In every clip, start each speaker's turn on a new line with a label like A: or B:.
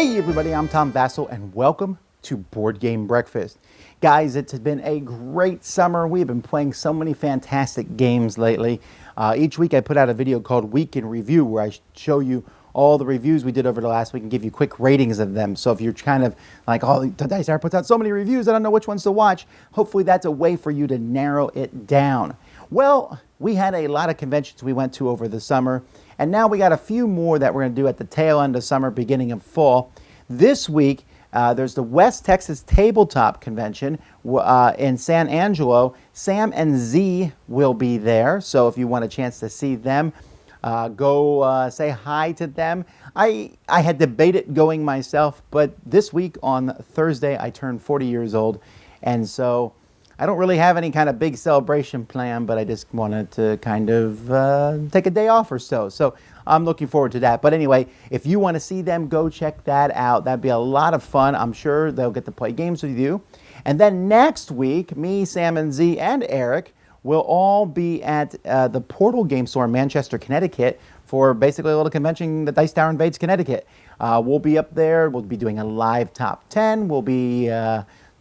A: Hey everybody, I'm Tom Vassell and welcome to Board Game Breakfast. Guys, it's been a great summer. We've been playing so many fantastic games lately. Each week I put out a video called Week in Review where I show you all the reviews we did over the last week and give you quick ratings of them. So if you're kind of like, oh, Dice Tower puts out so many reviews, I don't know which ones to watch. Hopefully that's a way for you to narrow it down. Well, we had a lot of conventions we went to over the summer, and now we got a few more that we're going to do at the tail end of summer, beginning of fall. This week, there's the West Texas Tabletop Convention in San Angelo. Sam and Z will be there, so if you want a chance to see them, go say hi to them. I had debated going myself, but this week on Thursday, I turned 40 years old, and so I don't really have any kind of big celebration plan, but I just wanted to kind of take a day off or so. So I'm looking forward to that. But anyway, if you want to see them, go check that out. That'd be a lot of fun. I'm sure they'll get to play games with you. And then next week, me, Sam, and Z, and Eric will all be at the Portal Game Store in Manchester, Connecticut for basically a little convention, the Dice Tower Invades Connecticut. We'll be up there. We'll be doing a live top 10. We'll be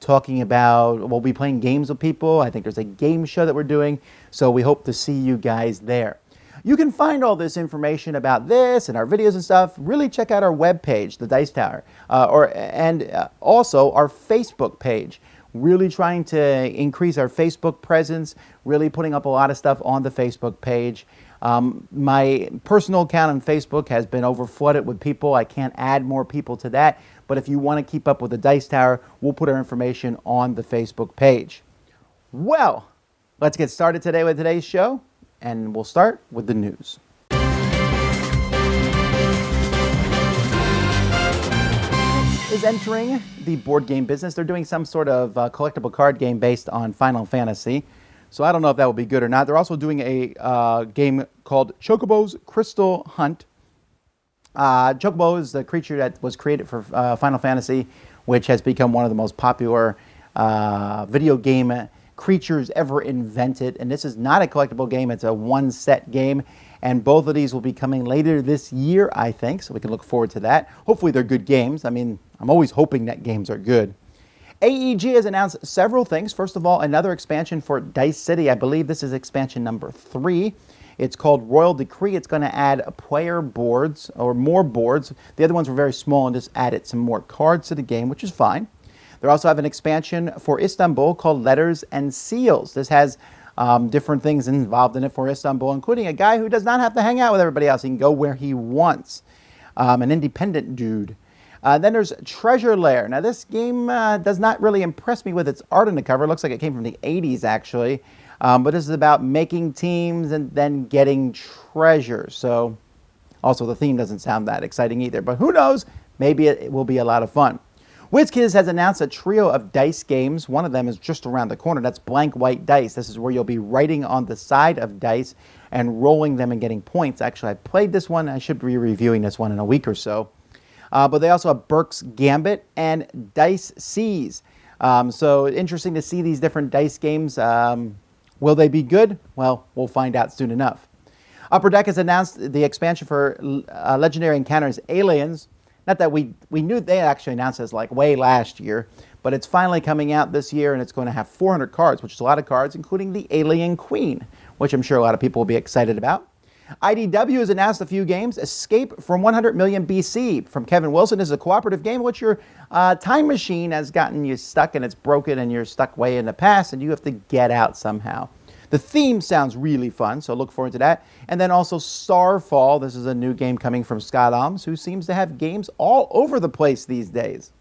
A: we'll be playing games with people. I think there's a game show that we're doing, so we hope to see you guys there. You can find all this information about this and our videos and stuff. Really check out our webpage, the Dice Tower, and also our Facebook page. Really trying to increase our Facebook presence, really putting up a lot of stuff on the Facebook page. My personal account on Facebook has been overflooded with people. I can't add more people to that. But if you want to keep up with the Dice Tower, we'll put our information on the Facebook page. Well, let's get started today with today's show, and we'll start with the news. Is entering the board game business. They're doing some sort of collectible card game based on Final Fantasy. So I don't know if that will be good or not. They're also doing a game called Chocobo's Crystal Hunt. Chocobo is the creature that was created for Final Fantasy, which has become one of the most popular video game creatures ever invented. And this is not a collectible game. It's a one-set game. And both of these will be coming later this year, I think, so we can look forward to that. Hopefully they're good games. I mean, I'm always hoping that games are good. AEG has announced several things. First of all, another expansion for Dice City. I believe this is expansion number 3. It's called Royal Decree. It's going to add player boards, or more boards. The other ones were very small and just added some more cards to the game, which is fine. They also have an expansion for Istanbul called Letters and Seals. This has different things involved in it for Istanbul, including a guy who does not have to hang out with everybody else. He can go where he wants. An independent dude. Then there's Treasure Lair. Now this game does not really impress me with its art on the cover. It looks like it came from the 80s actually. But this is about making teams and then getting treasure. So also the theme doesn't sound that exciting either. But who knows? Maybe it will be a lot of fun. WizKids has announced a trio of dice games. One of them is just around the corner. That's Blank White Dice. This is where you'll be writing on the side of dice and rolling them and getting points. Actually, I played this one. I should be reviewing this one in a week or so. But they also have Burke's Gambit and Dice Seas. So interesting to see these different dice games. Will they be good? Well, we'll find out soon enough. Upper Deck has announced the expansion for Legendary Encounters Aliens. Not that we knew they actually announced this like way last year, but it's finally coming out this year, and it's going to have 400 cards, which is a lot of cards, including the Alien Queen, which I'm sure a lot of people will be excited about. IDW has announced a few games. Escape from 100 Million BC from Kevin Wilson is a cooperative game in which your time machine has gotten you stuck and it's broken and you're stuck way in the past and you have to get out somehow. The theme sounds really fun, so look forward to that. And then also Starfall. This is a new game coming from Scott Alms, who seems to have games all over the place these days.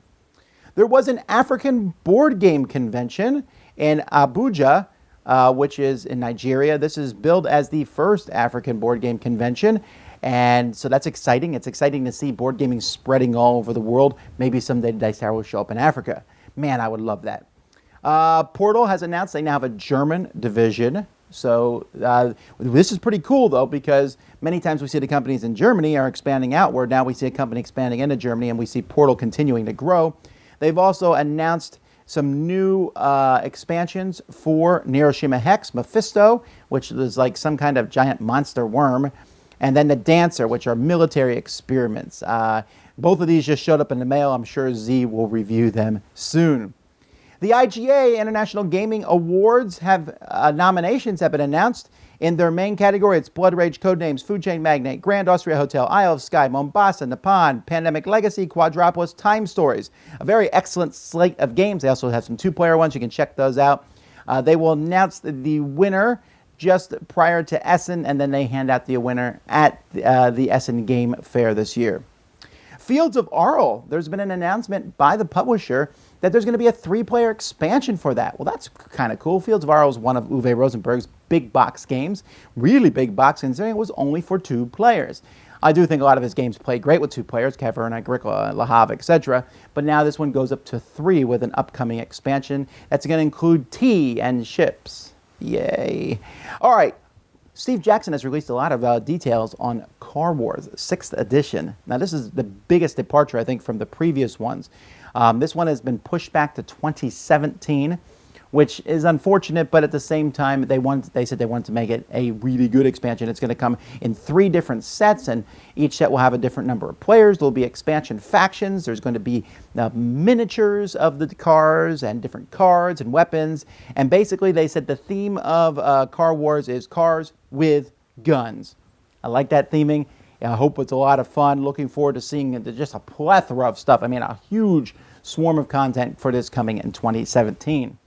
A: There was an African board game convention in Abuja, which is in Nigeria. This is billed as the first African board game convention, and so that's exciting. It's exciting to see board gaming spreading all over the world. Maybe someday Dice Tower will show up in Africa. Man, I would love that. Portal has announced they now have a German division. So this is pretty cool, though, because many times we see the companies in Germany are expanding outward. Now we see a company expanding into Germany, and we see Portal continuing to grow. They've also announced some new expansions for Neuroshima Hex, Mephisto, which is like some kind of giant monster worm, and then the Dancer, which are military experiments. Both of these just showed up in the mail. I'm sure Z will review them soon. The IGA International Gaming Awards nominations have been announced. In their main category, it's Blood Rage, Codenames, Food Chain Magnate, Grand Austria Hotel, Isle of Skye, Mombasa, Nippon, Pandemic Legacy, Quadropolis, Time Stories. A very excellent slate of games. They also have some two-player ones. You can check those out. They will announce the winner just prior to Essen, and then they hand out the winner at the Essen Game Fair this year. Fields of Arle, there's been an announcement by the publisher that there's going to be a 3-player expansion for that. Well, that's kind of cool. Fields of Arle is one of Uwe Rosenberg's big box games, really big box considering it was only for 2 players. I do think a lot of his games play great with 2 players, Cavern, Agricola, Le Havre, etc. But now this one goes up to 3 with an upcoming expansion that's going to include tea and ships. Yay. All right. Steve Jackson has released a lot of details on Car Wars 6th edition. Now, this is the biggest departure, I think, from the previous ones. This one has been pushed back to 2017, which is unfortunate, but at the same time, they said they wanted to make it a really good expansion. It's going to come in 3 different sets, and each set will have a different number of players. There will be expansion factions. There's going to be miniatures of the cars and different cards and weapons. And basically, they said the theme of Car Wars is cars with guns. I like that theming. I hope it's a lot of fun. Looking forward to seeing just a plethora of stuff. I mean, a huge swarm of content for this coming in 2017.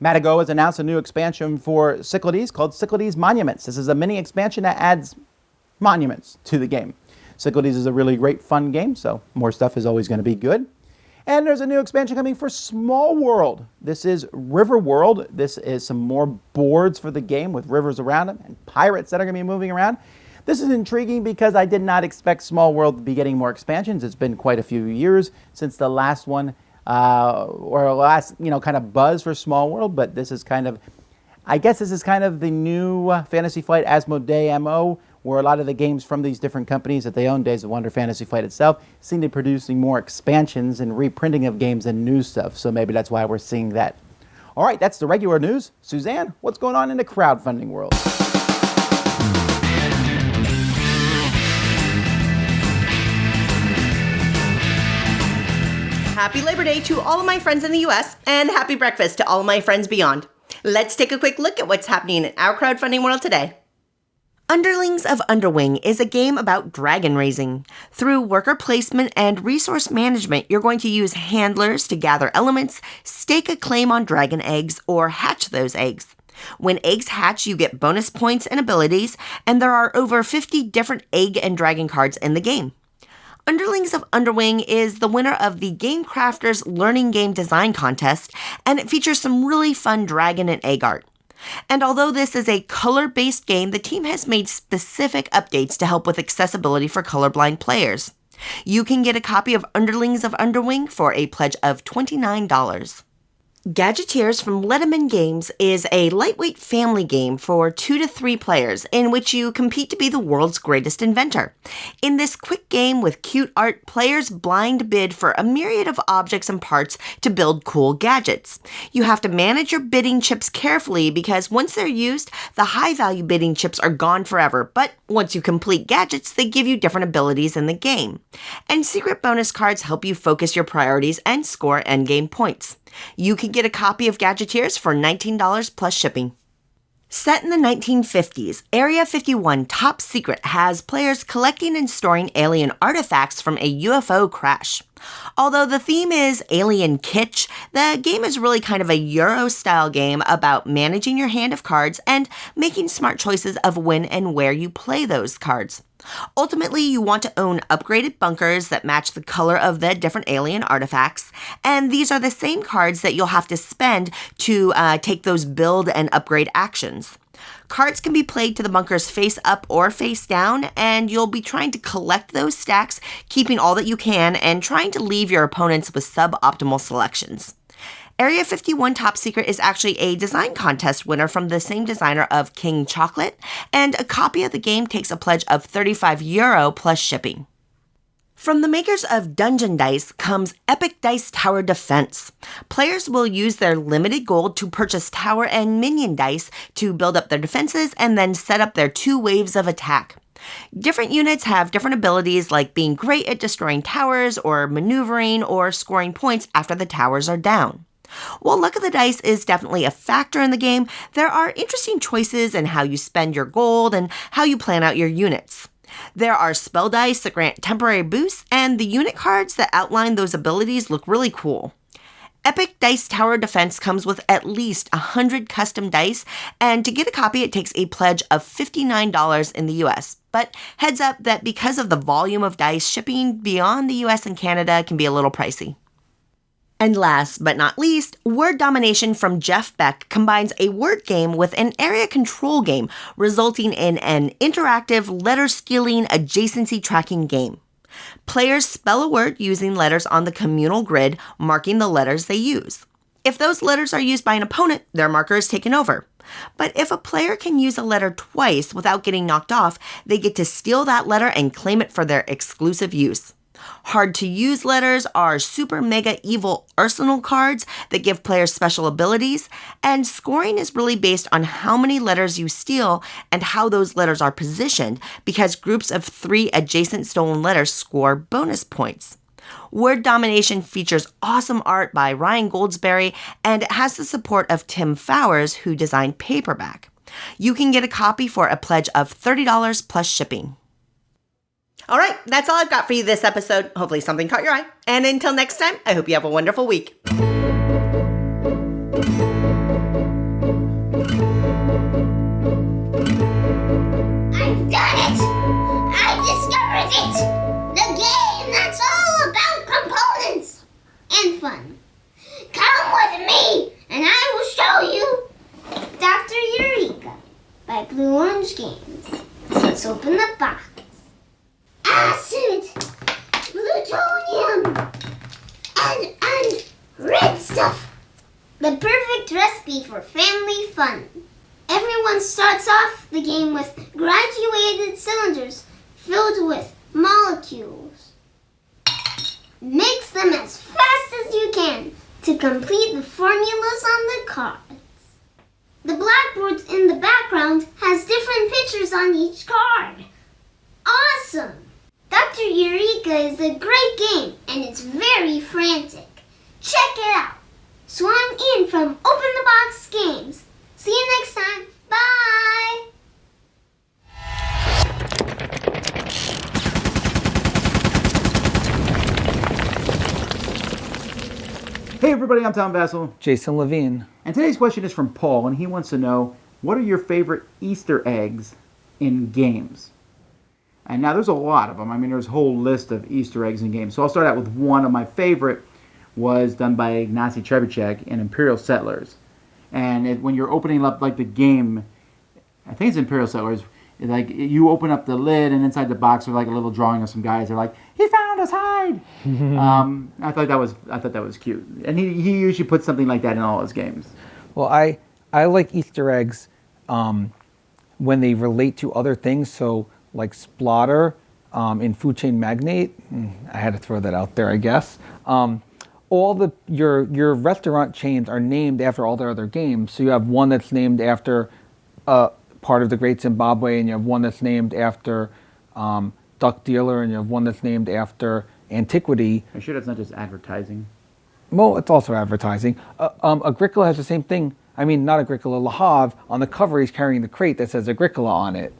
A: Matago has announced a new expansion for Cyclades called Cyclades Monuments. This is a mini expansion that adds monuments to the game. Cyclades is a really great, fun game, so more stuff is always going to be good. And there's a new expansion coming for Small World. This is River World. This is some more boards for the game with rivers around them and pirates that are going to be moving around. This is intriguing because I did not expect Small World to be getting more expansions. It's been quite a few years since the last one, or last, kind of buzz for Small World, but this is kind of, I guess this is kind of the new Fantasy Flight Asmodee MO, where a lot of the games from these different companies that they own, Days of Wonder, Fantasy Flight itself, seem to be producing more expansions and reprinting of games than new stuff, so maybe that's why we're seeing that. All right, that's the regular news. Suzanne, what's going on in the crowdfunding world?
B: Happy Labor Day to all of my friends in the US, and happy breakfast to all of my friends beyond. Let's take a quick look at what's happening in our crowdfunding world today. Underlings of Underwing is a game about dragon raising. Through worker placement and resource management, you're going to use handlers to gather elements, stake a claim on dragon eggs, or hatch those eggs. When eggs hatch, you get bonus points and abilities, and there are over 50 different egg and dragon cards in the game. Underlings of Underwing is the winner of the Game Crafters Learning Game Design Contest, and it features some really fun dragon and egg art. And although this is a color-based game, the team has made specific updates to help with accessibility for colorblind players. You can get a copy of Underlings of Underwing for a pledge of $29. Gadgeteers from Letterman Games is a lightweight family game for 2 to 3 players in which you compete to be the world's greatest inventor. In this quick game with cute art, players blind bid for a myriad of objects and parts to build cool gadgets. You have to manage your bidding chips carefully because once they're used, the high-value bidding chips are gone forever, but once you complete gadgets, they give you different abilities in the game. And secret bonus cards help you focus your priorities and score endgame points. You can get a copy of Gadgeteers for $19 plus shipping. Set in the 1950s, Area 51 Top Secret has players collecting and storing alien artifacts from a UFO crash. Although the theme is alien kitsch, the game is really kind of a Euro-style game about managing your hand of cards and making smart choices of when and where you play those cards. Ultimately, you want to own upgraded bunkers that match the color of the different alien artifacts, and these are the same cards that you'll have to spend to take those build and upgrade actions. Cards can be played to the bunkers face up or face down, and you'll be trying to collect those stacks, keeping all that you can, and trying to leave your opponents with suboptimal selections. Area 51 Top Secret is actually a design contest winner from the same designer of King Chocolate, and a copy of the game takes a pledge of €35 plus shipping. From the makers of Dungeon Dice comes Epic Dice Tower Defense. Players will use their limited gold to purchase tower and minion dice to build up their defenses and then set up their 2 waves of attack. Different units have different abilities like being great at destroying towers or maneuvering or scoring points after the towers are down. While luck of the dice is definitely a factor in the game, there are interesting choices in how you spend your gold and how you plan out your units. There are spell dice that grant temporary boosts, and the unit cards that outline those abilities look really cool. Epic Dice Tower Defense comes with at least 100 custom dice, and to get a copy it takes a pledge of $59 in the US. But heads up that because of the volume of dice, shipping beyond the US and Canada can be a little pricey. And last but not least, Word Domination from Jeff Beck combines a word game with an area control game, resulting in an interactive letter-skilling adjacency tracking game. Players spell a word using letters on the communal grid, marking the letters they use. If those letters are used by an opponent, their marker is taken over. But if a player can use a letter twice without getting knocked off, they get to steal that letter and claim it for their exclusive use. Hard to use letters are super mega evil arsenal cards that give players special abilities, and scoring is really based on how many letters you steal and how those letters are positioned, because groups of 3 adjacent stolen letters score bonus points. Word Domination features awesome art by Ryan Goldsberry, and it has the support of Tim Fowers, who designed Paperback. You can get a copy for a pledge of $30 plus shipping. All right, that's all I've got for you this episode. Hopefully something caught your eye. And until next time, I hope you have a wonderful week.
C: I've done it! I discovered it! The game that's all about components and fun. Come with me, and I will show you Dr. Eureka by Blue Orange Games. Let's open the box. Acid, plutonium, and red stuff. The perfect recipe for family fun. Everyone starts off the game with graduated cylinders filled with molecules. Mix them as fast as you can to complete the formulas on the cards. The blackboard in the background has different pictures on each card. Awesome! Dr. Eureka is a great game, and it's very frantic. Check it out. So I'm in from Open the Box Games. See you next time. Bye!
A: Hey everybody, I'm Tom Vassell.
D: Jason Levine.
A: And today's question is from Paul, and he wants to know, what are your favorite Easter eggs in games? And now there's a lot of them. I mean, there's a whole list of Easter eggs in games. So I'll start out with one of my favorite was done by Ignacy Trzewiczek in Imperial Settlers. And when you're opening up like the game, I think it's Imperial Settlers, like you open up the lid and inside the box are like a little drawing of some guys. They're like, he found us hide. I thought that was cute. And he usually puts something like that in all his games.
D: Well, I like Easter eggs when they relate to other things. So like Splotter in Food Chain Magnate. I had to throw that out there, I guess. All your restaurant chains are named after all their other games. So you have one that's named after part of the Great Zimbabwe, and you have one that's named after Duck Dealer, and you have one that's named after Antiquity.
A: Are you sure that's not just advertising?
D: Well, it's also advertising. Agricola has the same thing. I mean, not Agricola, Le Havre. On the cover, he's carrying the crate that says Agricola on it,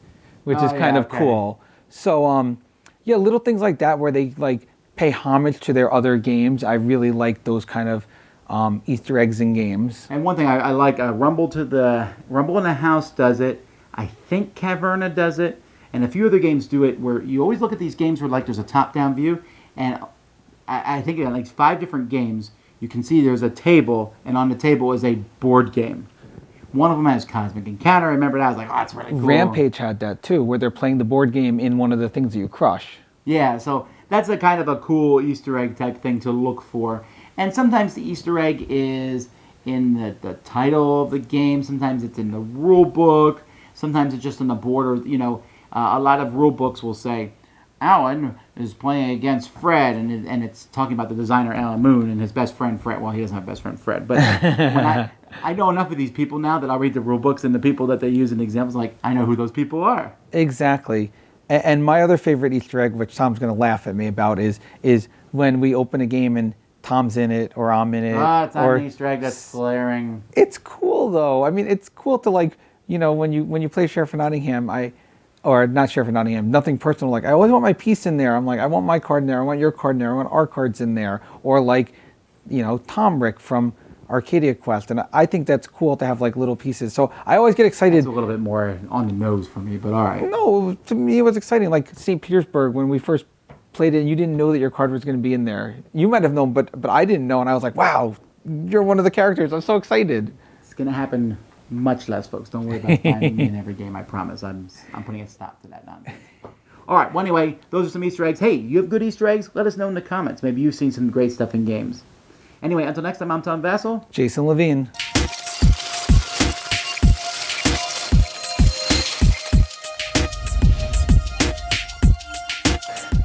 D: which is kind of cool. So, yeah, little things like that where they like pay homage to their other games. I really like those kind of Easter eggs in games.
A: And one thing I like, Rumble in the House does it. I think Caverna does it, and a few other games do it. Where you always look at these games where like there's a top-down view, and I think in like 5 different games you can see there's a table, and on the table is a board game. One of them has Cosmic Encounter. I remember that. I was like, oh, that's really cool.
D: Rampage had that too, where they're playing the board game in one of the things that you crush.
A: Yeah, so that's a kind of a cool Easter egg type thing to look for. And sometimes the Easter egg is in the title of the game. Sometimes it's in the rule book. Sometimes it's just on the board. Or, a lot of rule books will say, Alan is playing against Fred, and it's talking about the designer Alan Moon and his best friend Fred. Well, he doesn't have a best friend Fred, but when I know enough of these people now that I'll read the rule books and the people that they use in examples, like I know who those people are.
D: Exactly. And my other favorite Easter egg, which Tom's going to laugh at me about, is when we open a game and Tom's in it or I'm in it.
A: Ah, it's not
D: or
A: an Easter egg. That's glaring.
D: It's cool though. I mean, it's cool to like, you know, when you play Sheriff of Nottingham, or not Sheriff of Nottingham, nothing personal. Like I always want my piece in there. I'm like, I want my card in there. I want your card in there. I want our cards in there. Or like, you know, Tom Rick from Arcadia Quest, and I think that's cool to have like little pieces. So I always get excited.
A: It's a little bit more on the nose for me, but all right.
D: No, to me it was exciting. Like St. Petersburg, when we first played it, and you didn't know that your card was going to be in there. You might have known, but I didn't know, and I was like, wow, you're one of the characters. I'm so excited.
A: It's going to happen much less, folks. Don't worry about finding me in every game. I promise. I'm putting a stop to that nonsense. All right. Well, anyway, those are some Easter eggs. Hey, you have good Easter eggs? Let us know in the comments. Maybe you've seen some great stuff in games. Anyway, until next time, I'm Tom Vassell.
D: Jason Levine.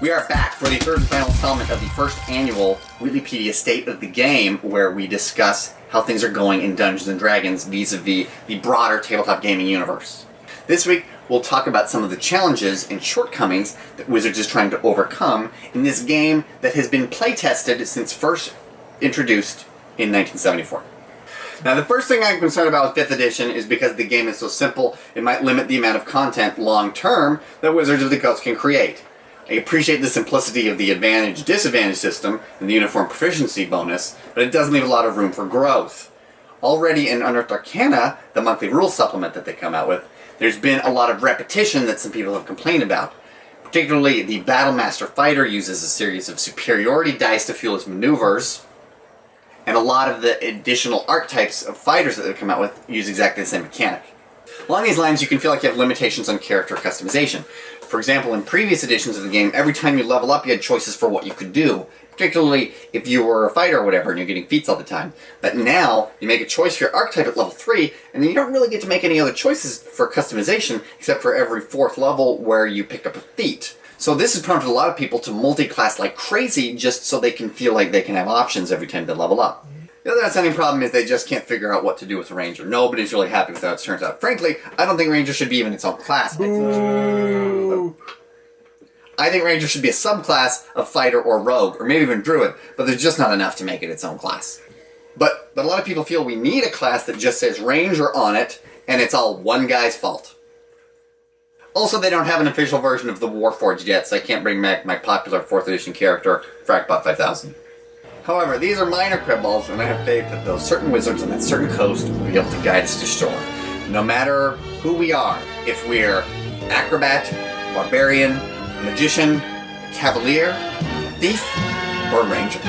E: We are back for the third and final installment of the first annual Whitleypedia State of the Game, where we discuss how things are going in Dungeons & Dragons vis-a-vis the broader tabletop gaming universe. This week, we'll talk about some of the challenges and shortcomings that Wizards is trying to overcome in this game that has been play-tested since first introduced in 1974. Now, the first thing I'm concerned about with 5th edition is because the game is so simple, it might limit the amount of content long-term that Wizards of the Coast can create. I appreciate the simplicity of the advantage-disadvantage system and the uniform proficiency bonus, but it does leave a lot of room for growth. Already in Unearthed Arcana, the monthly rules supplement that they come out with, there's been a lot of repetition that some people have complained about. Particularly, the Battlemaster Fighter uses a series of superiority dice to fuel his maneuvers, and a lot of the additional archetypes of fighters that they've come out with use exactly the same mechanic. Along these lines, you can feel like you have limitations on character customization. For example, in previous editions of the game, every time you level up, you had choices for what you could do, particularly if you were a fighter or whatever and you're getting feats all the time. But now, you make a choice for your archetype at level 3, and then you don't really get to make any other choices for customization except for every 4th level where you pick up a feat. So this has prompted a lot of people to multi-class like crazy just so they can feel like they can have options every time they level up. The other outstanding problem is they just can't figure out what to do with a Ranger. Nobody's really happy with how it turns out. Frankly, I don't think Ranger should be even its own class. I think Ranger should be a subclass of Fighter or Rogue, or maybe even Druid, but there's just not enough to make it its own class. But a lot of people feel we need a class that just says Ranger on it, and it's all one guy's fault. Also, they don't have an official version of the Warforged yet, so I can't bring back my popular 4th edition character, Frackbot 5000. However, these are minor cribbles, and I have faith that those certain wizards on that certain coast will be able to guide us to shore. No matter who we are, if we're acrobat, barbarian, magician, cavalier, thief, or ranger.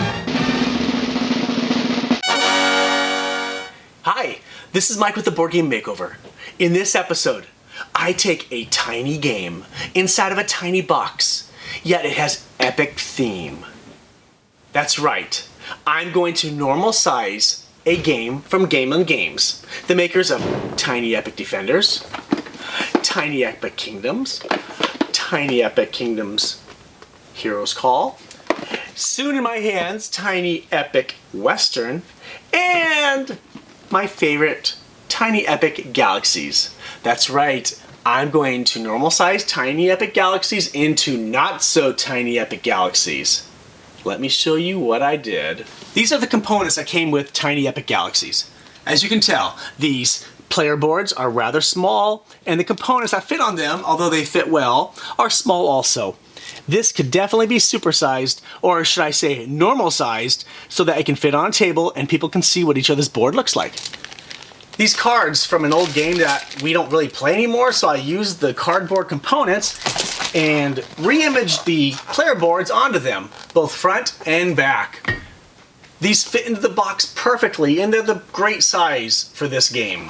F: Hi, this is Mike with the Board Game Makeover. In this episode, I take a tiny game inside of a tiny box, yet it has epic theme. That's right, I'm going to normal size a game from Gamelin Games, the makers of Tiny Epic Defenders, Tiny Epic Kingdoms, Tiny Epic Kingdoms Heroes Call, soon in my hands, Tiny Epic Western, and my favorite, Tiny Epic Galaxies. That's right, I'm going to normal size Tiny Epic Galaxies into not so tiny epic galaxies. Let me show you what I did. These are the components that came with Tiny Epic Galaxies. As you can tell, these player boards are rather small, and the components that fit on them, although they fit well, are small also. This could definitely be supersized, or should I say normal sized, so that it can fit on a table and people can see what each other's board looks like. These cards from an old game that we don't really play anymore, so I used the cardboard components and re-imaged the player boards onto them, both front and back. These fit into the box perfectly, and they're the great size for this game.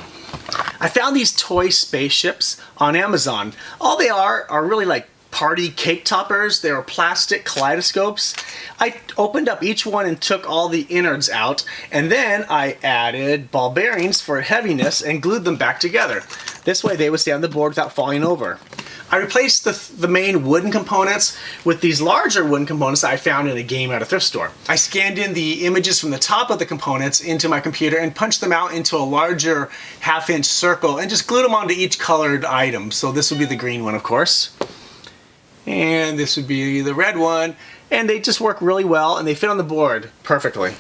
F: I found these toy spaceships on Amazon. All they are really like party cake toppers. They're plastic kaleidoscopes. I opened up each one and took all the innards out, and then I added ball bearings for heaviness and glued them back together. This way they would stay on the board without falling over. I replaced the main wooden components with these larger wooden components that I found in a game at a thrift store. I scanned in the images from the top of the components into my computer and punched them out into a larger half-inch circle and just glued them onto each colored item. So this would be the green one, of course. and this would be the red one, and they just work really well, and they fit on the board perfectly.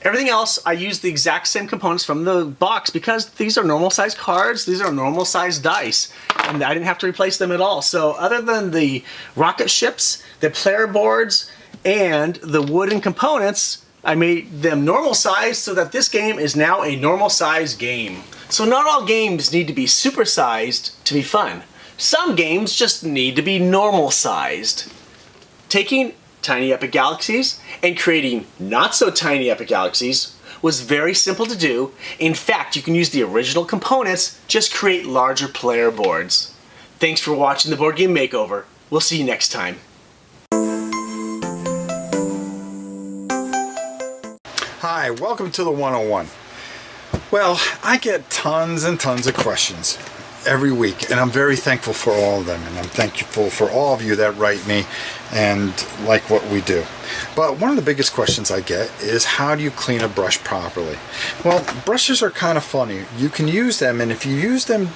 F: Everything else, I used the exact same components from the box because these are normal size cards, these are normal size dice, and I didn't have to replace them at all. So other than the rocket ships, the player boards, and the wooden components, I made them normal size so that this game is now a normal size game. So not all games need to be supersized to be fun. Some games just need to be normal sized. Taking tiny epic galaxies and creating not so tiny epic galaxies was very simple to do. In fact, you can use the original components, just create larger player boards. Thanks for watching the Board Game Makeover. We'll see you next time.
G: Hi, welcome to the 101. Well, I get tons and tons of questions every week, and I'm very thankful for all of them, and I'm thankful for all of you that write me and like what we do. But one of the biggest questions I get is, how do you clean a brush properly? Well, brushes are kind of funny. You can use them, and if you use them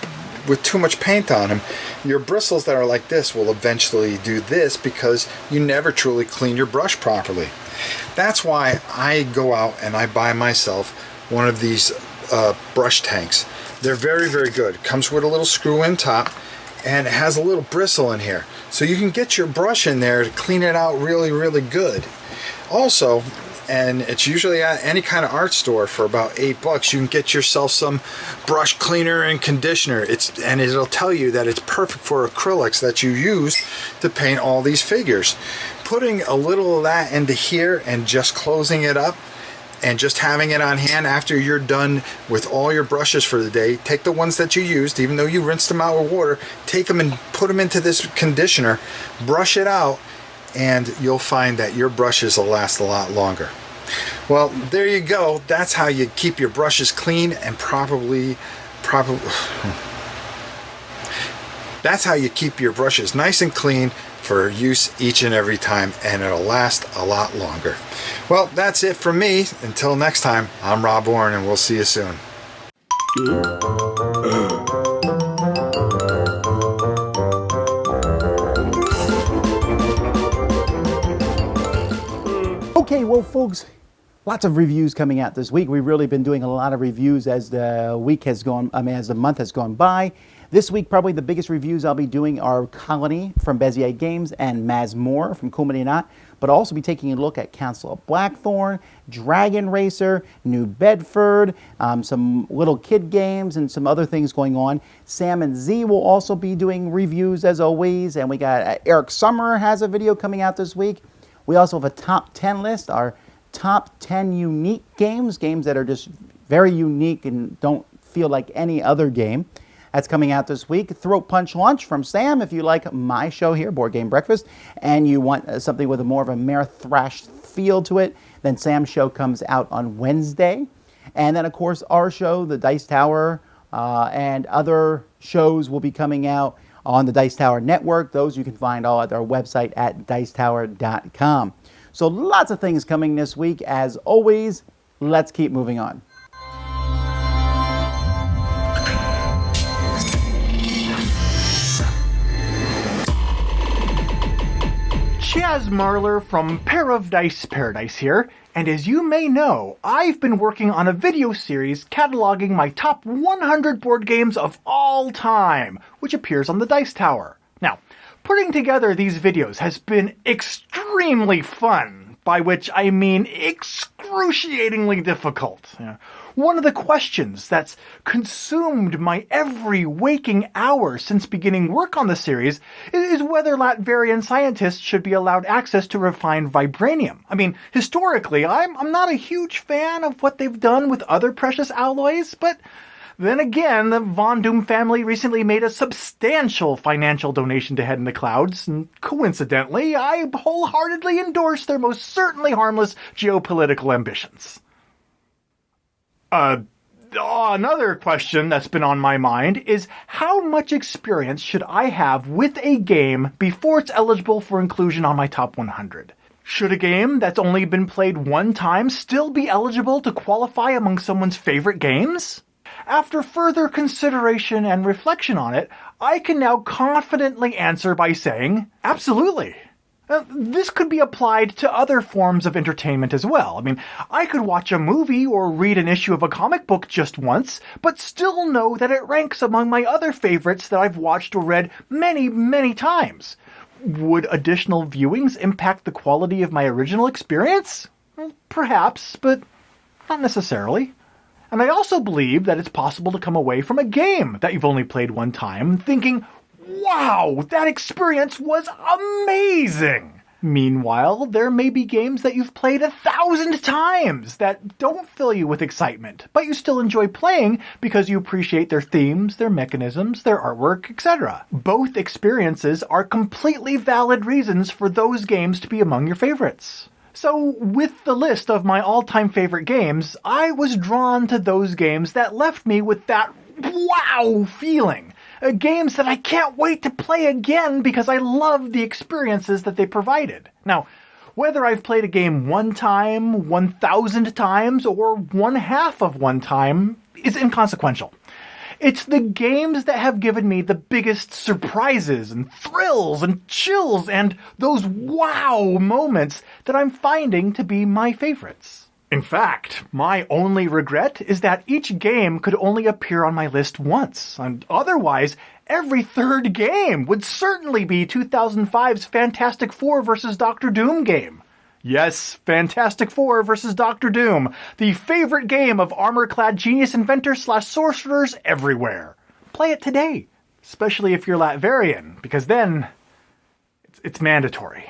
G: with too much paint on them, your bristles that are like this will eventually do this because you never truly clean your brush properly. That's why I go out and I buy myself one of these brush tanks. They're very, very good. Comes with a little screw in top, and it has a little bristle in here. So you can get your brush in there to clean it out really, really good. Also, and it's usually at any kind of art store for about $8, you can get yourself some brush cleaner and conditioner. And it'll tell you that it's perfect for acrylics that you use to paint all these figures. Putting a little of that into here and just closing it up and just having it on hand after you're done with all your brushes for the day. Take the ones that you used, even though you rinsed them out with water, take them and put them into this conditioner, brush it out, and you'll find that your brushes will last a lot longer. Well, there you go. That's how you keep your brushes clean and that's how you keep your brushes nice and clean for use each and every time, and it'll last a lot longer. Well, that's it from me. Until next time, I'm Rob Warren, and we'll see you soon.
A: Okay, well, folks, lots of reviews coming out this week. We've really been doing a lot of reviews as the as the month has gone by. This week, probably the biggest reviews I'll be doing are Colony from Bezier Games and Mazmore from Cool Mini Knot, but I'll also be taking a look at Council of Blackthorn, Dragon Racer, New Bedford, some little kid games, and some other things going on. Sam and Z will also be doing reviews as always, and we got Eric Summer has a video coming out this week. We also have a top 10 list, our top 10 unique games that are just very unique and don't feel like any other game. That's coming out this week. Throat Punch Lunch from Sam, if you like my show here, Board Game Breakfast, and you want something with a more of a mere thrash feel to it, then Sam's show comes out on Wednesday. And then, of course, our show, the Dice Tower, and other shows will be coming out on the Dice Tower Network. Those you can find all at our website at dicetower.com. So lots of things coming this week. As always, let's keep moving on.
H: Chaz Marler from Pair of Dice Paradise here, and as you may know, I've been working on a video series cataloging my top 100 board games of all time, which appears on the Dice Tower. Now, putting together these videos has been extremely fun, by which I mean excruciatingly difficult. One of the questions that's consumed my every waking hour since beginning work on the series is whether Latvian scientists should be allowed access to refined vibranium. I mean, historically, I'm not a huge fan of what they've done with other precious alloys, but then again, the Von Doom family recently made a substantial financial donation to Head in the Clouds, and coincidentally, I wholeheartedly endorse their most certainly harmless geopolitical ambitions. Another question that's been on my mind is, how much experience should I have with a game before it's eligible for inclusion on my top 100? Should a game that's only been played one time still be eligible to qualify among someone's favorite games? After further consideration and reflection on it, I can now confidently answer by saying, absolutely. This could be applied to other forms of entertainment as well. I mean, I could watch a movie or read an issue of a comic book just once, but still know that it ranks among my other favorites that I've watched or read many, many times. Would additional viewings impact the quality of my original experience? Perhaps, but not necessarily. And I also believe that it's possible to come away from a game that you've only played one time thinking, wow, that experience was amazing! Meanwhile, there may be games that you've played 1,000 times that don't fill you with excitement, but you still enjoy playing because you appreciate their themes, their mechanisms, their artwork, etc. Both experiences are completely valid reasons for those games to be among your favorites. So, with the list of my all-time favorite games, I was drawn to those games that left me with that wow feeling. Games that I can't wait to play again because I love the experiences that they provided. Now, whether I've played a game one time, 1,000 times, or one half of one time is inconsequential. It's the games that have given me the biggest surprises and thrills and chills and those wow moments that I'm finding to be my favorites. In fact, my only regret is that each game could only appear on my list once, and otherwise, every third game would certainly be 2005's Fantastic Four vs. Dr. Doom game. Yes, Fantastic Four vs. Dr. Doom, the favorite game of armor-clad genius inventors/sorcerers everywhere. Play it today, especially if you're Latverian, because then it's mandatory.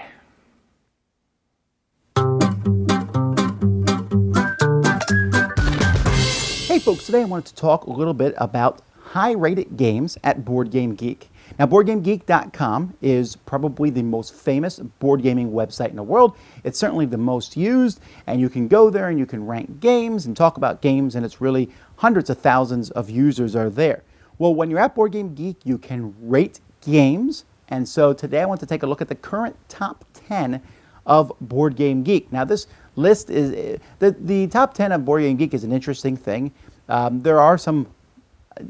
A: Hey folks, today I wanted to talk a little bit about high-rated games at Board Game Geek. Now, BoardGameGeek.com is probably the most famous board gaming website in the world. It's certainly the most used, and you can go there and you can rank games and talk about games, and it's really hundreds of thousands of users are there. Well, when you're at Board Game Geek, you can rate games, and so today I want to take a look at the current top 10 of Board Game Geek. Now, this list is, the top 10 of Board Game Geek is an interesting thing. There are some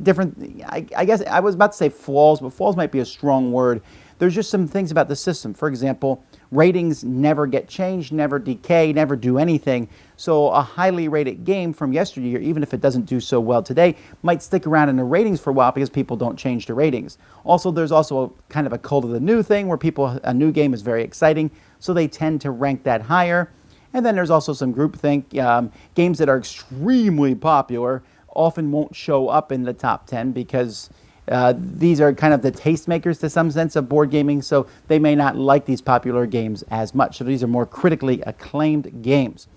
A: different, I guess I was about to say flaws, but flaws might be a strong word. There's just some things about the system. For example, ratings never get changed, never decay, never do anything. So a highly rated game from yesteryear, even if it doesn't do so well today, might stick around in the ratings for a while because people don't change the ratings. Also, there's also a kind of a cult of the new thing where a new game is very exciting, so they tend to rank that higher. And then there's also some groupthink. Games that are extremely popular often won't show up in the top 10 because these are kind of the tastemakers to some sense of board gaming, so they may not like these popular games as much. So these are more critically acclaimed games.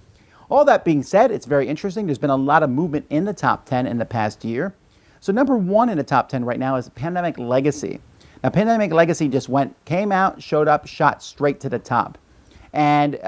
A: All that being said, it's very interesting. There's been a lot of movement in the top 10 in the past year. So number one in the top 10 right now is Pandemic Legacy. Now, Pandemic Legacy just came out, showed up, shot straight to the top. And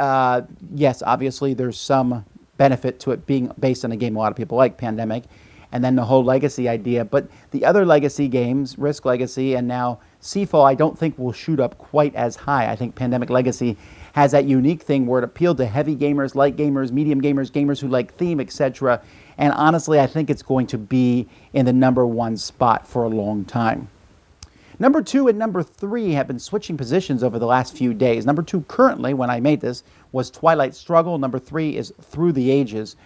A: yes, obviously there's some benefit to it being based on a game a lot of people like, Pandemic, and then the whole legacy idea. But the other legacy games, Risk Legacy and now Seafall, I don't think will shoot up quite as high. I think Pandemic Legacy has that unique thing where it appealed to heavy gamers, light gamers, medium gamers, gamers who like theme, etc. And honestly, I think it's going to be in the number one spot for a long time. Number two and number three have been switching positions over the last few days. Number two currently, when I made this, was Twilight Struggle. Number three is Through the Ages.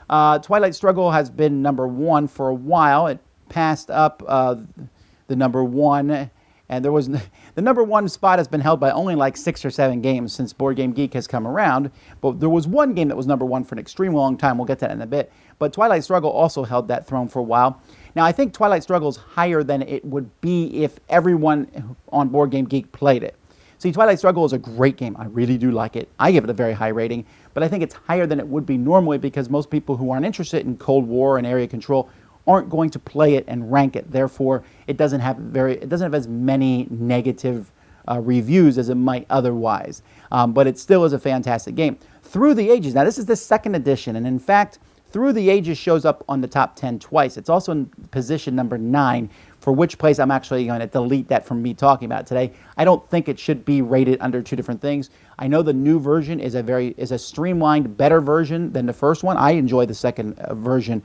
A: Twilight Struggle has been number one for a while. It passed up the number one, and there was the number one spot has been held by only like 6 or 7 games since Board Game Geek has come around. But there was one game that was number one for an extreme long time. We'll get to that in a bit. But Twilight Struggle also held that throne for a while. Now, I think Twilight Struggle is higher than it would be if everyone on Board Game Geek played it. See, Twilight Struggle is a great game. I really do like it. I give it a very high rating, but I think it's higher than it would be normally because most people who aren't interested in Cold War and area control aren't going to play it and rank it. Therefore, it doesn't have as many negative reviews as it might otherwise. But it still is a fantastic game. Through the Ages. Now, this is the second edition, and in fact, Through the Ages shows up on the top 10 twice. It's also in position number 9, for which place I'm actually going to delete that from me talking about today. I don't think it should be rated under two different things. I know the new version is a streamlined, better version than the first one. I enjoy the second version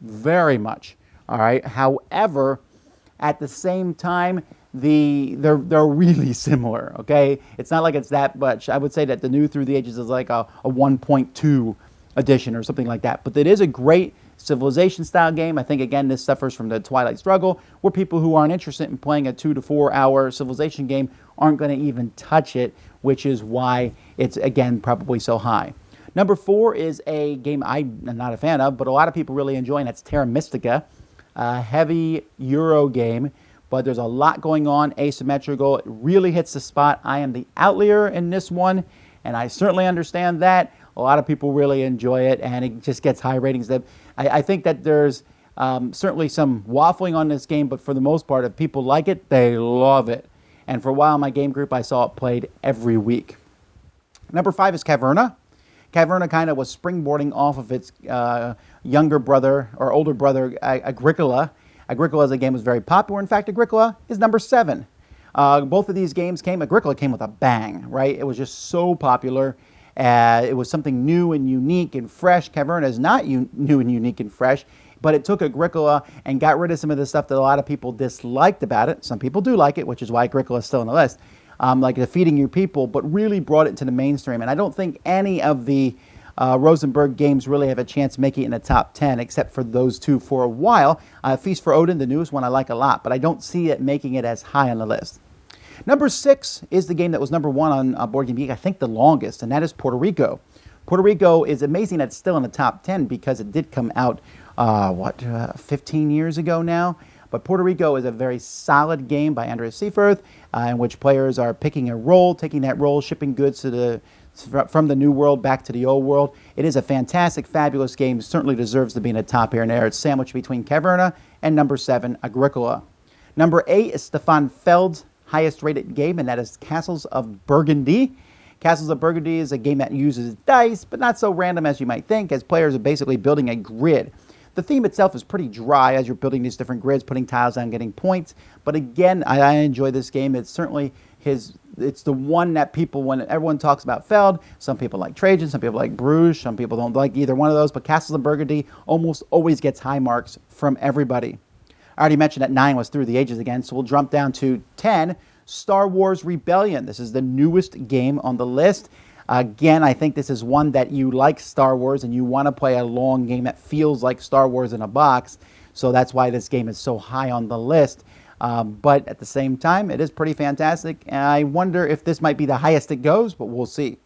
A: very much. All right. However, at the same time, they're really similar. Okay, it's not like it's that much. I would say that the New Through the Ages is like a 1.2 edition or something like that. But it is a great civilization style game. I think again this suffers from the Twilight struggle, where people who aren't interested in playing a 2 to 4 hour civilization game aren't going to even touch it, which is why it's again probably so high. Number 4 is a game I'm not a fan of, but a lot of people really enjoy, and that's Terra Mystica, a heavy Euro game. But there's a lot going on, asymmetrical. It really hits the spot. I am the outlier in this one, and I certainly understand that. A lot of people really enjoy it, and it just gets high ratings. I think that there's certainly some waffling on this game, but for the most part, if people like it, they love it. And for a while in my game group, I saw it played every week. Number 5 is Caverna. Caverna kind of was springboarding off of its younger brother or older brother, Agricola. Agricola as a game was very popular. In fact, Agricola is number 7. Both of these games Agricola came with a bang, right? It was just so popular. It was something new and unique and fresh. Caverna is not new and unique and fresh, but it took Agricola and got rid of some of the stuff that a lot of people disliked about it. Some people do like it, which is why Agricola is still on the list, like defeating your people, but really brought it to the mainstream. And I don't think any of the Rosenberg games really have a chance making it in the top 10, except for those two for a while. Feast for Odin, the newest one, I like a lot, but I don't see it making it as high on the list. Number 6 is the game that was number 1 on Board Game Geek, I think the longest, and that is Puerto Rico. Puerto Rico is amazing that it's still in the top 10 because it did come out, 15 years ago now. But Puerto Rico is a very solid game by Andreas Seaforth, in which players are picking a role, taking that role, shipping goods from the new world back to the old world. It is a fantastic, fabulous game. Certainly deserves to be in the top here and there. It's sandwiched between Caverna and number 7, Agricola. Number 8 is Stefan Feld's highest rated game, and that is Castles of Burgundy. Castles of Burgundy is a game that uses dice, but not so random as you might think, as players are basically building a grid. The theme itself is pretty dry as you're building these different grids, putting tiles down, getting points. But again, I enjoy this game. It's certainly it's the one that people, when everyone talks about Feld, some people like Trajan, some people like Bruges, some people don't like either one of those, but Castles of Burgundy almost always gets high marks from everybody. I already mentioned that 9 was Through the Ages again, so we'll jump down to 10, Star Wars Rebellion. This is the newest game on the list. Again, I think this is one that you like Star Wars and you want to play a long game that feels like Star Wars in a box, so that's why this game is so high on the list. But at the same time, it is pretty fantastic, and I wonder if this might be the highest it goes, but we'll see.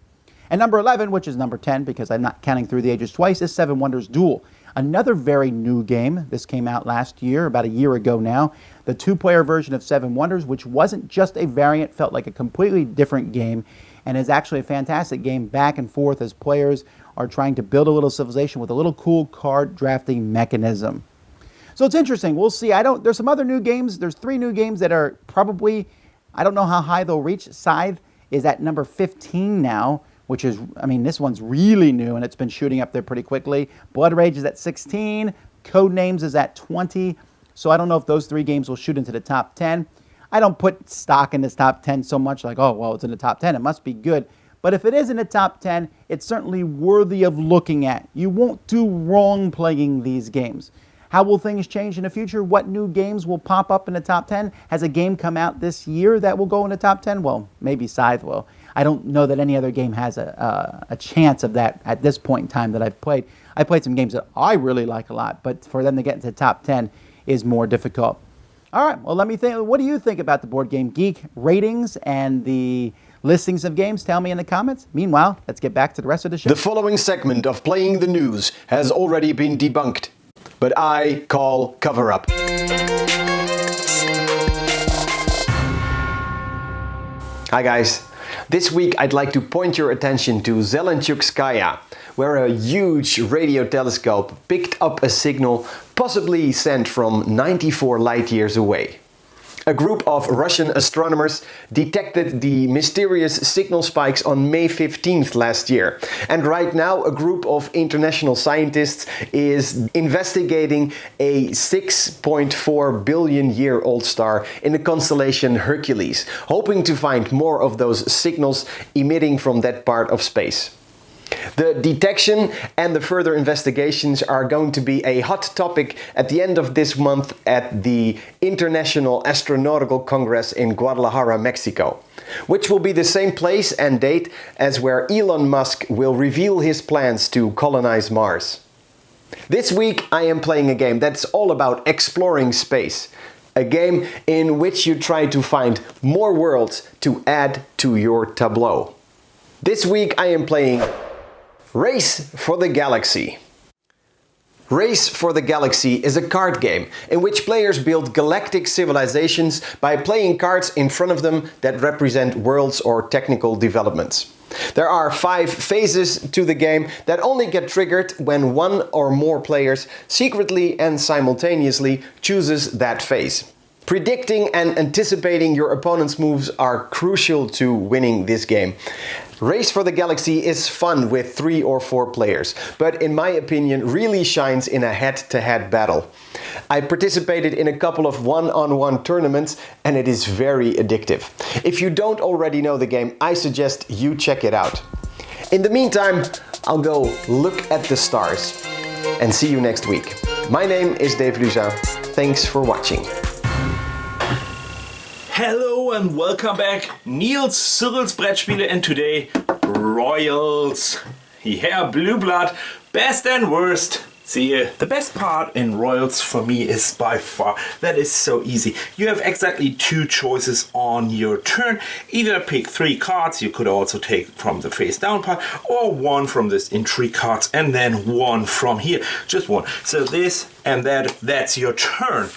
A: And number 11, which is number 10, because I'm not counting Through the Ages twice, is Seven Wonders Duel. Another very new game. This came out last year, about a year ago now. The 2-player version of Seven Wonders, which wasn't just a variant, felt like a completely different game, and is actually a fantastic game back and forth as players are trying to build a little civilization with a little cool card drafting mechanism. So it's interesting. We'll see. There's some other new games. There's 3 new games that are probably, I don't know how high they'll reach. Scythe is at number 15 now, which is, this one's really new and it's been shooting up there pretty quickly. Blood Rage is at 16. Codenames is at 20. So I don't know if those 3 games will shoot into the top 10. I don't put stock in this top 10 so much like, oh, well, it's in the top 10. It must be good. But if it is in the top 10, it's certainly worthy of looking at. You won't do wrong playing these games. How will things change in the future? What new games will pop up in the top 10? Has a game come out this year that will go in the top 10? Well, maybe Scythe will. I don't know that any other game has a chance of that at this point in time that I've played. I played some games that I really like a lot, but for them to get into the top 10 is more difficult. All right, well, let me think. What do you think about the Board Game Geek ratings and the listings of games? Tell me in the comments. Meanwhile, let's get back to the rest of the show.
I: The following segment of Playing the News has already been debunked, but I call cover-up. Hi guys. This week I'd like to point your attention to Zelenchukskaya, where a huge radio telescope picked up a signal possibly sent from 94 light years away. A group of Russian astronomers detected the mysterious signal spikes on May 15th last year. And right now a group of international scientists is investigating a 6.4 billion year old star in the constellation Hercules, hoping to find more of those signals emitting from that part of space. The detection and the further investigations are going to be a hot topic at the end of this month at the International Astronautical Congress in Guadalajara, Mexico, which will be the same place and date as where Elon Musk will reveal his plans to colonize Mars. This week I am playing a game that's all about exploring space. A game in which you try to find more worlds to add to your tableau. This week I am playing Race for the Galaxy. Race for the Galaxy is a card game in which players build galactic civilizations by playing cards in front of them that represent worlds or technical developments. There are 5 phases to the game that only get triggered when one or more players secretly and simultaneously chooses that phase. Predicting and anticipating your opponent's moves are crucial to winning this game. Race for the Galaxy is fun with 3 or 4 players, but in my opinion really shines in a head-to-head battle. I participated in a couple of one-on-one tournaments and it is very addictive. If you don't already know the game, I suggest you check it out. In the meantime, I'll go look at the stars and see you next week. My name is Dave Luza. Thanks for watching.
J: Hello and welcome back, Niels, Cyril's Brettspiele, and today, Royals. Yeah, Blue Blood, best and worst. See, the best part in Royals for me is by far, that is so easy. You have exactly 2 choices on your turn. Either pick 3 cards, you could also take from the face down part, or 1 from this intrigue cards, and then 1 from here, just 1. So this and that's your turn.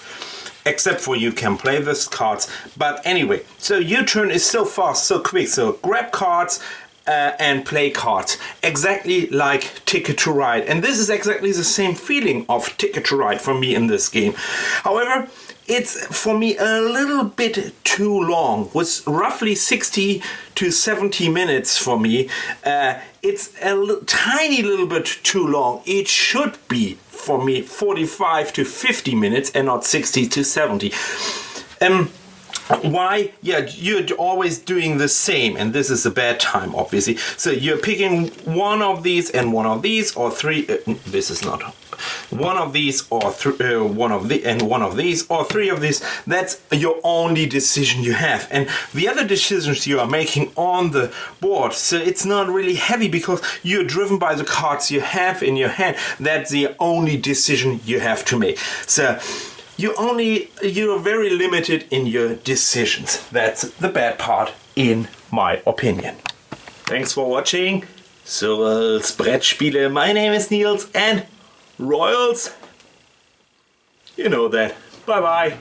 J: Except for you can play these cards. But anyway, so your turn is so fast, so quick. So grab cards and play cards. Exactly like Ticket to Ride. And this is exactly the same feeling of Ticket to Ride for me in this game. However, it's for me a little bit too long. With roughly 60 to 70 minutes for me. It's a tiny little bit too long. It should be, for me, 45 to 50 minutes and not 60 to 70. Why? Yeah, you're always doing the same, and this is a bad time, obviously. So you're picking one of these and one of these, or 3. This is not one of these, or one of these, or 3 of these. That's your only decision you have, and the other decisions you are making on the board. So it's not really heavy because you're driven by the cards you have in your hand. That's the only decision you have to make. So you're very limited in your decisions. That's the bad part, in my opinion. Thanks for watching. Cyril's Brettspiele. My name is Niels, and Royals, you know that. Bye bye.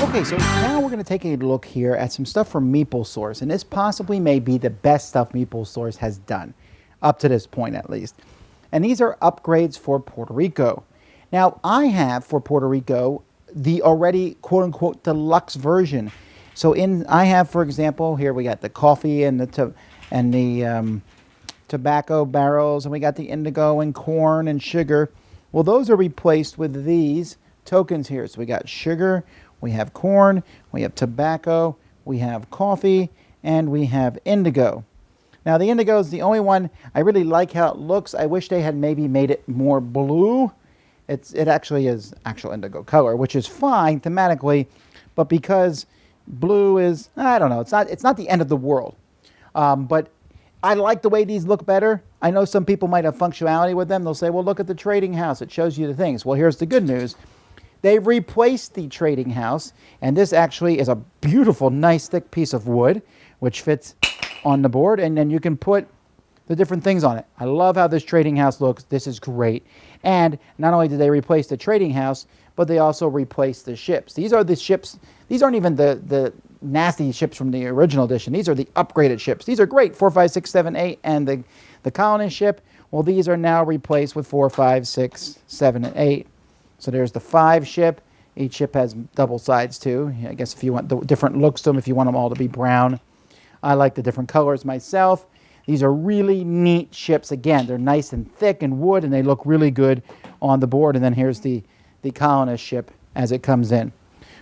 A: Okay, so now we're going to take a look here at some stuff from MeepleSource, and this possibly may be the best stuff MeepleSource has done, up to this point at least. And these are upgrades for Puerto Rico. Now, I have for Puerto Rico the already quote-unquote deluxe version. So I have, for example, here we got the coffee and the tobacco barrels, and we got the indigo and corn and sugar. Well, those are replaced with these tokens here. So we got sugar, we have corn, we have tobacco, we have coffee, and we have indigo. Now, the indigo is the only one. I really like how it looks. I wish they had maybe made it more blue. It actually is actual indigo color, which is fine thematically, but because blue is, I don't know, it's not the end of the world. But I like the way these look better. I know some people might have functionality with them. They'll say, well, look at the trading house. It shows you the things. Well, here's the good news. They've replaced the trading house, and this actually is a beautiful, nice, thick piece of wood, which fits on the board, and then you can put the different things on it. I love how this trading house looks. This is great. And not only did they replace the trading house, but they also replaced the ships. These are the ships. These aren't even the nasty ships from the original edition. These are the upgraded ships. These are great. 4, 5, 6, 7, 8, and the colonist ship. Well, these are now replaced with 4, 5, 6, 7, and 8. So there's the 5 ship. Each ship has double sides too. I guess if you want the different looks to them, if you want them all to be brown. I like the different colors myself. These are really neat ships. Again, they're nice and thick and wood, and they look really good on the board. And then here's the colonist ship as it comes in.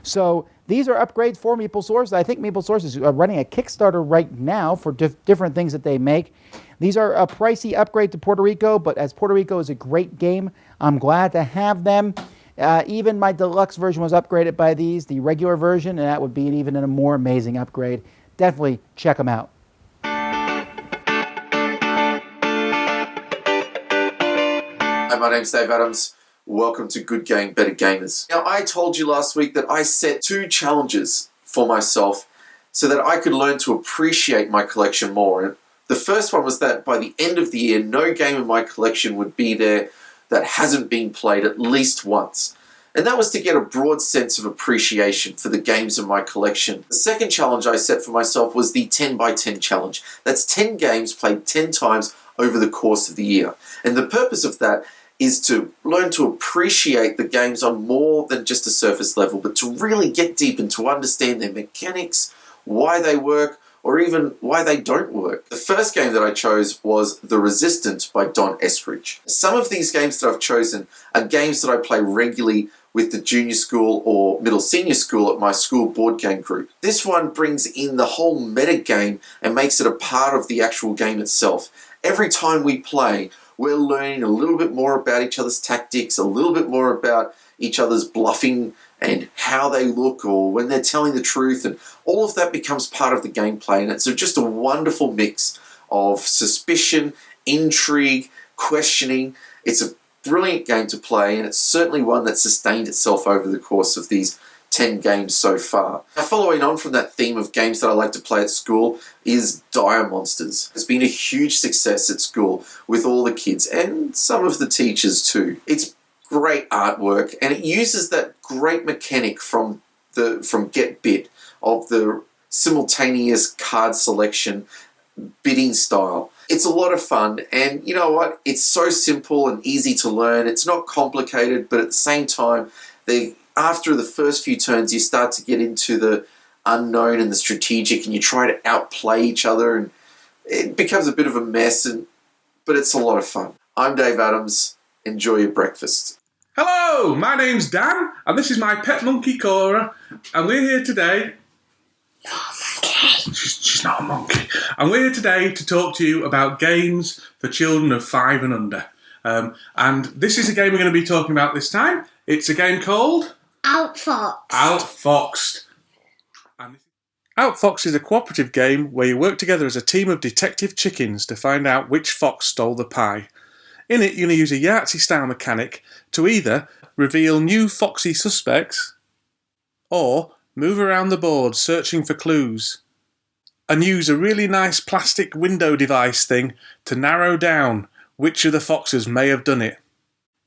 A: So These are upgrades for MapleSource. I think MapleSource is running a Kickstarter right now for different things that they make. These are a pricey upgrade to Puerto Rico, but as Puerto Rico is a great game, I'm glad to have them. Even my deluxe version was upgraded by these, the regular version, and that would be even a more amazing upgrade. Definitely check them out.
K: Hi, my name's Dave Adams. Welcome to Good Game, Better Gamers. Now, I told you last week that I set 2 challenges for myself so that I could learn to appreciate my collection more. And the first one was that by the end of the year, no game in my collection would be there that hasn't been played at least once. And that was to get a broad sense of appreciation for the games in my collection. The second challenge I set for myself was the 10 by 10 challenge. That's 10 games played 10 times over the course of the year. And the purpose of that is to learn to appreciate the games on more than just a surface level, but to really get deep and to understand their mechanics, why they work, or even why they don't work. The first game that I chose was The Resistance by Don Eskridge. Some of these games that I've chosen are games that I play regularly with the junior school or middle senior school at my school board game group. This one brings in the whole meta game and makes it a part of the actual game itself. Every time we play, we're learning a little bit more about each other's tactics, a little bit more about each other's bluffing and how they look or when they're telling the truth, and all of that becomes part of the gameplay. And it's just a wonderful mix of suspicion, intrigue, questioning. It's a brilliant game to play, and it's certainly one that sustained itself over the course of these 10 games so far. Now, following on from that theme of games that I like to play at school is Dire Monsters. It's been a huge success at school with all the kids and some of the teachers too. It's great artwork, and it uses that great mechanic from Get Bit of the simultaneous card selection bidding style. It's a lot of fun, and you know what? It's so simple and easy to learn. It's not complicated, but at the same time, after the first few turns, you start to get into the unknown and the strategic, and you try to outplay each other, and it becomes a bit of a mess, but it's a lot of fun. I'm Dave Adams. Enjoy your breakfast.
L: Hello, my name's Dan, and this is my pet monkey Cora, and we're here today... Not a monkey. She's not a monkey. And we're here today to talk to you about games for children of 5 and under. And this is a game we're going to be talking about this time. It's a game called...
C: Outfoxed.
L: Outfoxed. Outfoxed is a cooperative game where you work together as a team of detective chickens to find out which fox stole the pie. In it, you're going to use a Yahtzee-style mechanic to either reveal new foxy suspects or move around the board searching for clues and use a really nice plastic window device thing to narrow down which of the foxes may have done it,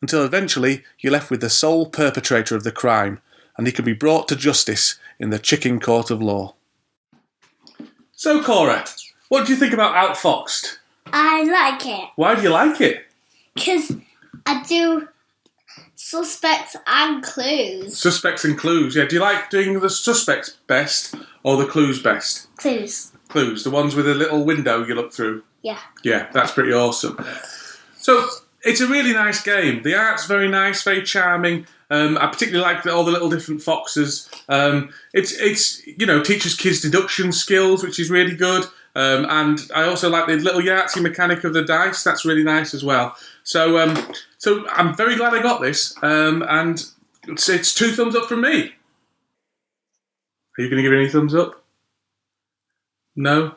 L: until eventually you're left with the sole perpetrator of the crime and he can be brought to justice in the chicken court of law. So, Cora, what do you think about Outfoxed?
C: I like it.
L: Why do you like it?
C: Because I do suspects and clues.
L: Suspects and clues, yeah. Do you like doing the suspects best or the clues best?
C: Clues.
L: Clues, the ones with a little window you look through.
C: Yeah.
L: Yeah, that's pretty awesome. So, it's a really nice game. The art's very nice, very charming. I particularly like all the little different foxes. It's teaches kids deduction skills, which is really good. And I also like the little Yahtzee mechanic of the dice. That's really nice as well. So I'm very glad I got this. And it's 2 thumbs up from me. Are you going to give it any thumbs up? No?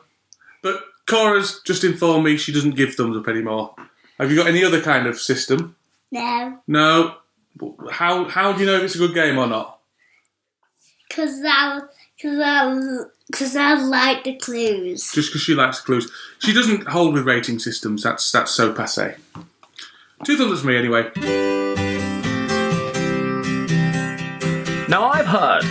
L: But Cora's just informed me she doesn't give thumbs up anymore. Have you got any other kind of system?
C: No.
L: No? How do you know if it's a good game or not?
C: Because I like the clues.
L: Just because she likes the clues. She doesn't hold with rating systems. That's so passé. 2 thumbs for me anyway.
M: Now I've heard,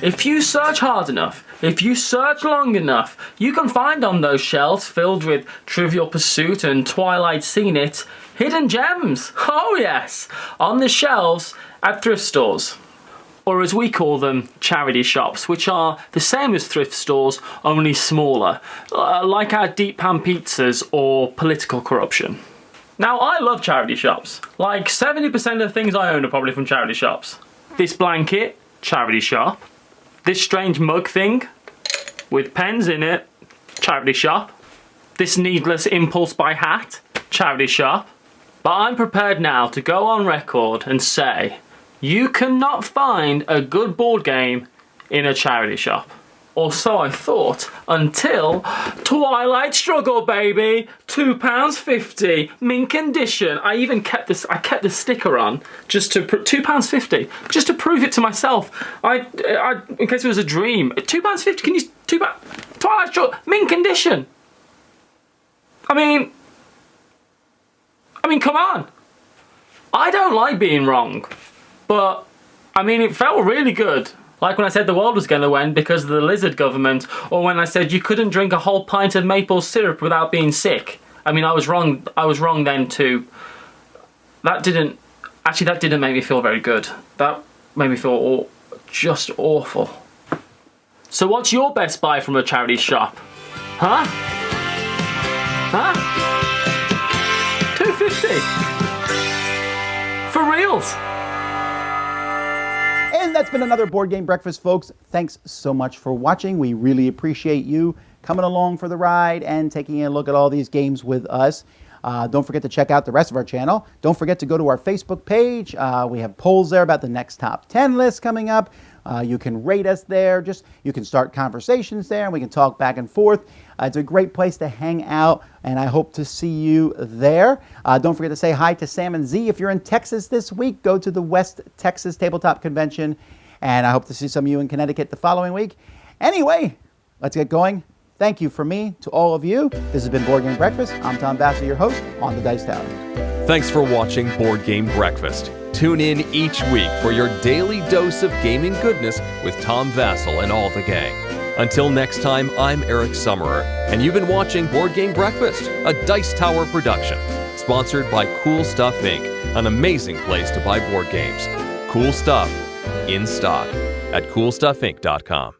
M: if you search hard enough, if you search long enough, you can find on those shelves filled with Trivial Pursuit and Twilight Seen It, hidden gems. Oh yes, on the shelves at thrift stores. Or as we call them, charity shops, which are the same as thrift stores, only smaller, like our deep pan pizzas or political corruption. Now, I love charity shops. Like 70% of the things I own are probably from charity shops. This blanket, charity shop. This strange mug thing with pens in it, charity shop. This needless impulse buy hat, charity shop. But I'm prepared now to go on record and say you cannot find a good board game in a charity shop. Or so I thought, until Twilight Struggle, baby! £2.50, mint condition. I even kept this. I kept the sticker on just to £2.50, just to prove it to myself. In case it was a dream. £2.50. Can you Twilight Struggle, mint condition? I mean, come on. I don't like being wrong, but I mean, it felt really good. Like when I said the world was going to end because of the lizard government, or when I said you couldn't drink a whole pint of maple syrup without being sick. I mean, I was wrong. I was wrong then too. That didn't make me feel very good. That made me feel just awful. So what's your best buy from a charity shop? Huh? $2.50? For reals?
A: And that's been another Board Game Breakfast, folks. Thanks so much for watching. We really appreciate you coming along for the ride and taking a look at all these games with us. Don't forget to check out the rest of our channel. Don't forget to go to our Facebook page. We have polls there about the next top 10 list coming up. You can rate us there. You can start conversations there, and we can talk back and forth. It's a great place to hang out, and I hope to see you there. Don't forget to say hi to Sam and Z. If you're in Texas this week, go to the West Texas Tabletop Convention, and I hope to see some of you in Connecticut the following week. Anyway, let's get going. Thank you from me to all of you. This has been Board Game Breakfast. I'm Tom Vassell, your host on the Dice Tower.
N: Thanks for watching Board Game Breakfast. Tune in each week for your daily dose of gaming goodness with Tom Vassell and all the gang. Until next time, I'm Eric Summerer, and you've been watching Board Game Breakfast, a Dice Tower production, sponsored by Cool Stuff Inc., an amazing place to buy board games. Cool stuff in stock at coolstuffinc.com.